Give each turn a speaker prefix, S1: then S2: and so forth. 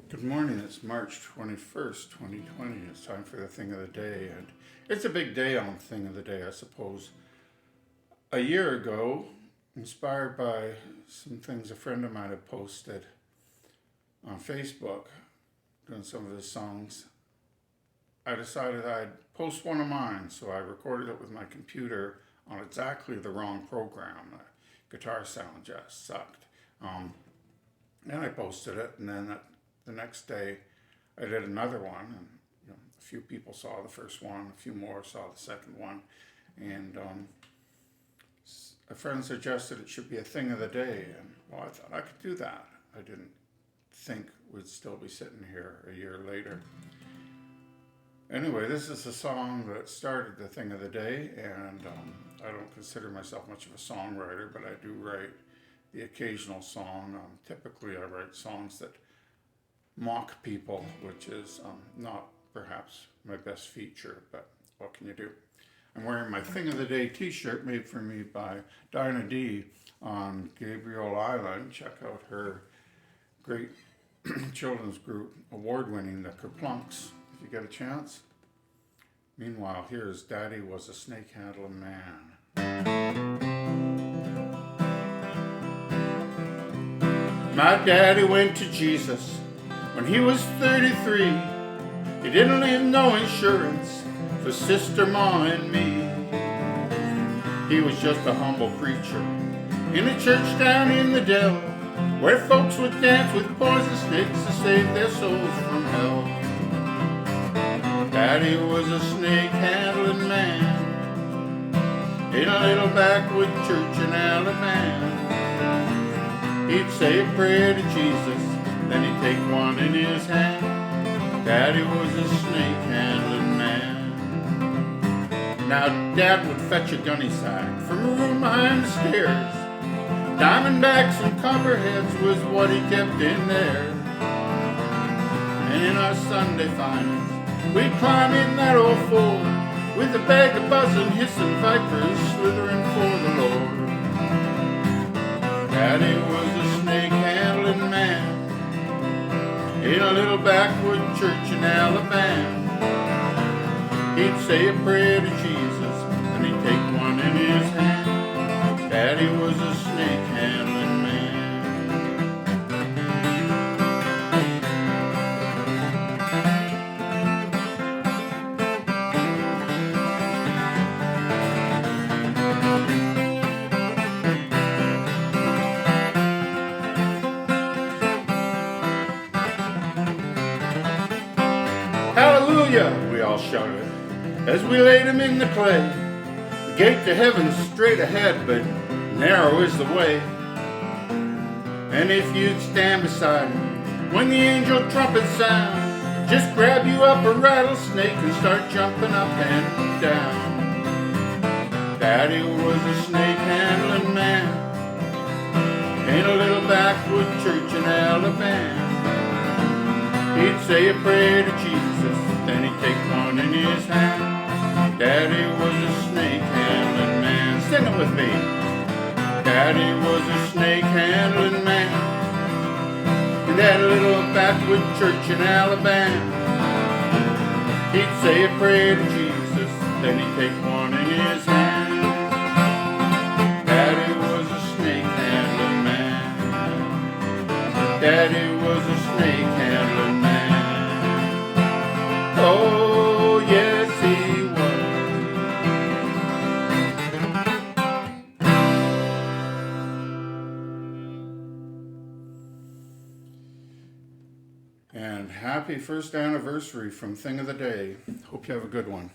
S1: Good morning. It's March 21st, 2020. It's time for the thing of the day. And it's a big day on thing of the day, I suppose. A year ago, inspired by some things a friend of mine had posted on Facebook, doing some of his songs, I decided I'd post one of mine. So I recorded it with my computer on exactly the wrong program. The guitar sound just sucked. And I posted it, and then the next day I did another one, and a few people saw the first one, a few more saw the second one, and a friend suggested it should be a thing of the day, and well, I thought I could do that. I didn't think we'd still be sitting here a year later. Anyway, this is a song that started the thing of the day, and I don't consider myself much of a songwriter, but I do write the occasional song. Typically, I write songs that mock people, which is not perhaps my best feature, but what can you do? I'm wearing my Thing of the Day t-shirt made for me by Dinah D on Gabriel Island. Check out her great children's group, award-winning, the Kerplunks, if you get a chance. Meanwhile, here's Daddy Was a Snake Handling Man. My daddy went to Jesus when he was 33. He didn't leave no insurance for sister, ma, and me. He was just a humble preacher in a church down in the Dell, where folks would dance with poison snakes to save their souls from hell. Daddy was a snake-handling man in a little backwood church in Alabama. He'd say a prayer to Jesus, then he'd take one in his hand. Daddy was a snake-handling man. Now Dad would fetch a gunny sack from a room behind the stairs. Diamondbacks and copperheads was what he kept in there. And in our Sunday finals, we'd climb in that old Ford with a bag of buzzing, hissing vipers slithering for the Lord. Daddy was a snake-handling man in a little backwood church in Alabama. He'd say a prayer to Jesus, and he'd take one in his hand. Daddy was a snake-handling man. Hallelujah, we all shouted as we laid him in the clay. The gate to heaven's straight ahead, but narrow is the way. And if you'd stand beside him when the angel trumpet sound, just grab you up a rattlesnake and start jumping up and down. Daddy was a snake-handling man in a little backwood church in Alabama. He'd say a prayer to Jesus, then he'd take one in his hand. Daddy was a snake-handling man. Sing it with me. Daddy was a snake-handling man in that little backwood church in Alabama. He'd say a prayer to Jesus, then he'd take one in his hand. Daddy was a snake-handling man. Daddy was a snake-handling man. Oh, yes, he was. And happy first anniversary from Thing of the Day. Hope you have a good one.